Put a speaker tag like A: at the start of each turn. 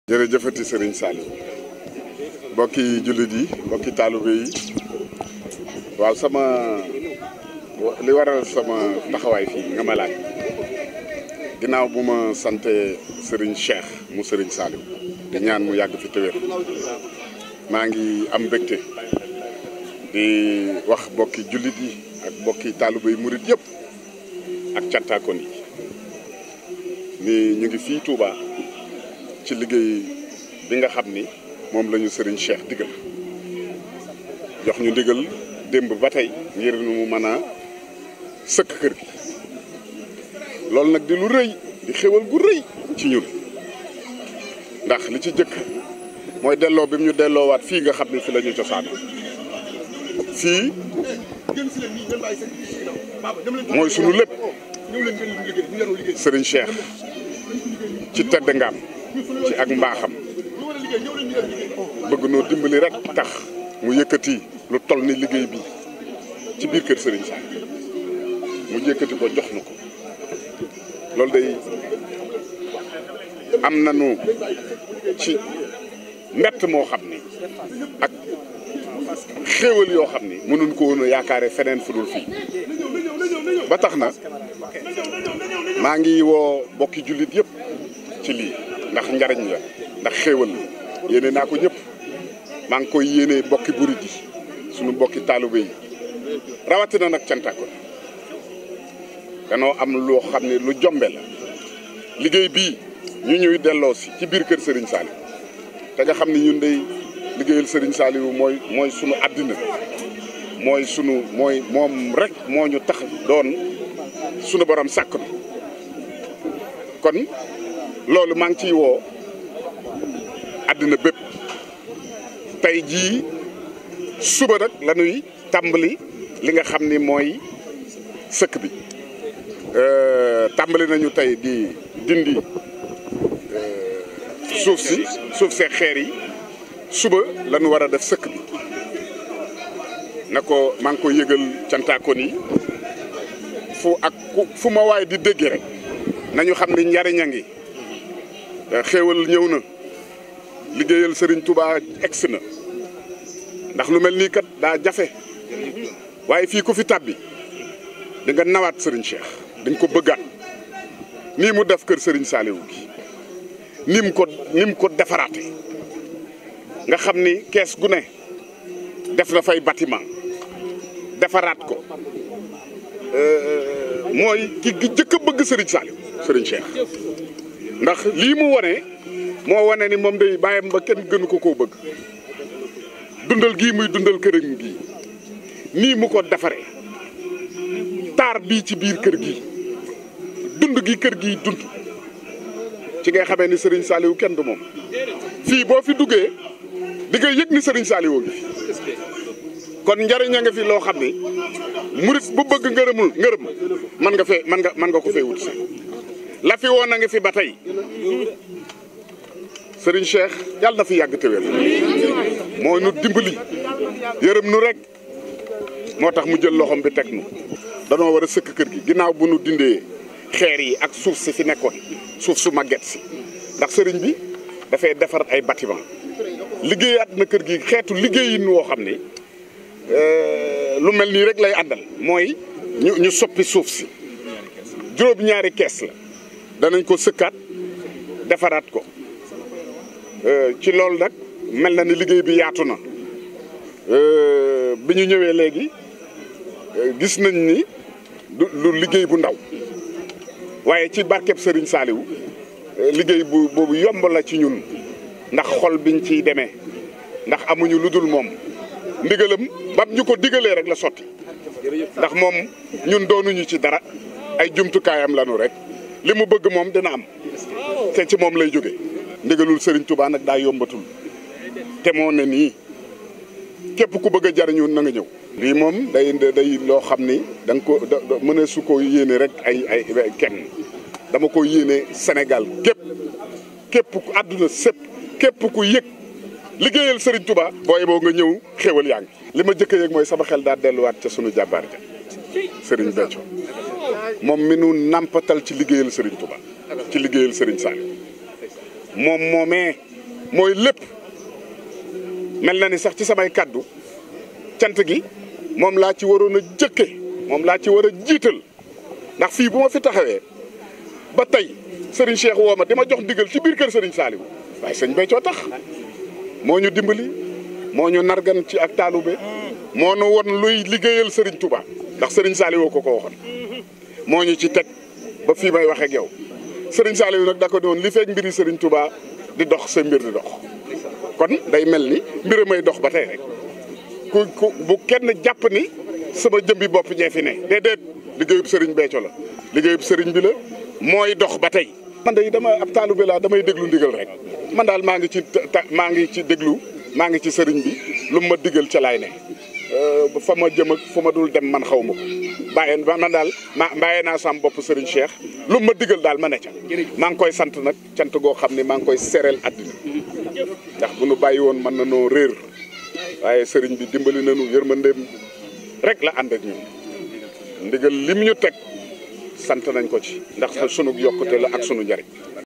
A: jërëjëfati Serigne Saliou mbokki jullit yi mbokki taalibe yi waaw sama li waral sama taxawaay fii nga ma laaj ginnaaw bu ma sante Serigne Cheikh mu Serigne Saliou di ñaan mu yàgg fi te wér maa ngi am mbégte di wax mbokki jullit yi ak mbokki taalibe yi murit yëpp ak cantaakoon yi ni ñu ngi fii Touba ci liggéey bi nga xam ni moom la ñu Serigne Cheikh digal jox ñu digal démb ba tey ngir mu mën a sëkk kër gi loolu nag di lu rëy di xéwal gu rëy ci ñun ndax li ci jëkk mooy delloo bi mu ñu delloowaat fii nga xam ni fi la ñu cosaan fii mooy sunu lépp Serigne Cheikh ci tedd ngaam ci ak mbaaxam bëgg noo dimbali rek tax mu yëkkati lu toll ni liggéey bi ci biir kër Serigne Saliou mu yëkkati ko jox na ko loolu day am nañu ci mbett moo xam ni ak xéewal yoo xam ni mënuñ ko woon a yaakaare feneen fu dul fii ba tax na maa ngi woo bokki jullit yëpp ci lii ndax njariñ la ndax xéewal la yéene naa ko ñëpp maa ngi koy yéene bokki burit yi suñu bokki taalibe yi rawatina nag cantaako danoo am loo xam ne lu jombe la liggéey bii ñu ñuy delloo si ci biir kër Serigne Saliou te nga xam ne ñun day liggéeyal Serigne Saliou mooy sunu àddina mooy moom rek moo ñu tax doon sunu borom sàkk na kon loolu maa ngi ciy woo àddina bépp tey jii suba nag la ñuy tàmbali li nga xam ni mooy sëkk bi tàmbali nañu tey di dindi suuf see xeer yi suba la ñu war a def sëkk bi na ko maa ngi ko yëgal cantaakoon yi fu ma waay di dégg rek nañu xam ni njariñ a ngi xéewal ñëw na liggéeyal Serigne Touba egsi na ndax lu mel nii kat daa jafe waaye fii ku fi tàbbi di nga nawaat Serigne Cheikh dañ ko bëggaat nii mu def kër Serigne Saliou gi ni mu ko defaraate nga xam ni kees gu ne def na fay bâtiment defaraat ko mooy ki jëkk a bëgg Serigne Saliou Serigne Cheikh ndax lii mu wone moo wane ni moom day bàyyam ba kenn gënu ko koo bëgg dundal gii muy dundal këram gii nii mu ko defaree taar bii ci biir kër gi dund gi kër gi dund ci ngay xamee ni Serigne Saliou kenn du moom fii boo fi duggee di nga yëg ni Serigne Saliou ngi fi kon njariñ a nga fi loo xam ni murit bu bëgg ngërëm mën nga ko fee wut si la fi woon a ngi fi ba tey Serigne Cheikh yàlla na fi yàgg te wér moo nu dimbali yërëm nu rek moo tax mu jël loxom bi teg nu danoo war a sëkk kër gi ginnaaw bu nu dindee xeer yi ak suuf si fi nekkoon suuf su màgget si ndax Serigne bi dafay defar ay bâtiment liggéeyaat na kër gi xeetu liggéeyin woo xam ni lu mel nii rek lay àndal mooy ñu soppi suuf si juróom-ñaari kees la danañ ko sëkkaat defaraat ko ci loolu nag mel na ni liggéey bi yaatu na bi ñu ñëwee léegi gis nañ ni lu liggéey bu ndaw waaye ci barkeb Serigne Saliou liggéey boobu yomb la ci ñun ndax xol biñ ciy demee ndax amuñu lu dul moom ndigalam bam ñu ko digalee rek la sotti ndax moom ñun doonuñu ci dara ay jumtukaayam lanu rek li mu bëgg moom dina am te ci moom lay jóge ndigalul Serigne Touba nag daa yombatul te moo ne nii képp ku bëgg a jariñu na nga ñëw. lii moom day loo xam ni da nga ko mën su ko yéene rek ay kenn dama ko yéene Sénégal képp ku àdduna sépp képp ku yëg liggéeyal Serigne Touba booy boo nga ñëw xéwal yaa ngi. li ma jëkk a yëg mooy sama xel daa delluwaat ca sunu jàmbaar ja Serigne Béthio moom mi nu nampatal ci liggéeyal Serigne Touba ci liggéeyal Serigne Saliou moom moomee mooy lépp mel na ni sax ci samay kaddu cant gi moom laa ci waroon a jëkke moom laa ci war a jiital ndax fii bu ma fi taxawee ba tey Serigne Cheikh woo ma di ma jox ndigal ci biir kër Serigne Saliou waaye sëñ Béthio tax moo ñu dimbali moo ñu nargan ci ak taalube moo nu won luy liggéeyal Serigne Touba ndax Serigne Saliou ko waxoon moo ñu ci teg ba fii may wax ak yow Serigne Saliou nag da ko doon li feeg mbiri Serigne Touba di dox sa mbir di dox kon day mel ni mbir may dox ba tey rek ku bu kenn jàpp ni sama jëmbi bopp ñee fi ne déedéet liggéeyub Serigne Béthio la liggéeyub Serigne bi la mooy dox ba tey. man de dama ab taalube laa damay déglu ndigal rek man daal maa ngi ci déglu maa ngi ci Serigne bi lu ma digal ca laay ne fa ma jëm ak fa ma dul dem man xaw ma ko man daal bàyyee naa sam bopp Serigne Cheikh lu ma digal daal ma ne ca maa ngi koy sant nag cant goo xam ne maa ngi koy sereel àddina ndax bu nu bàyyi woon mën na noo réer waaye Serigne bi dimbali nañu yërmandeem rek la ànd ak ñun ndigal lim ñu teg sant nañ ko ci ndax sunu yokkute la ak sunu njariñ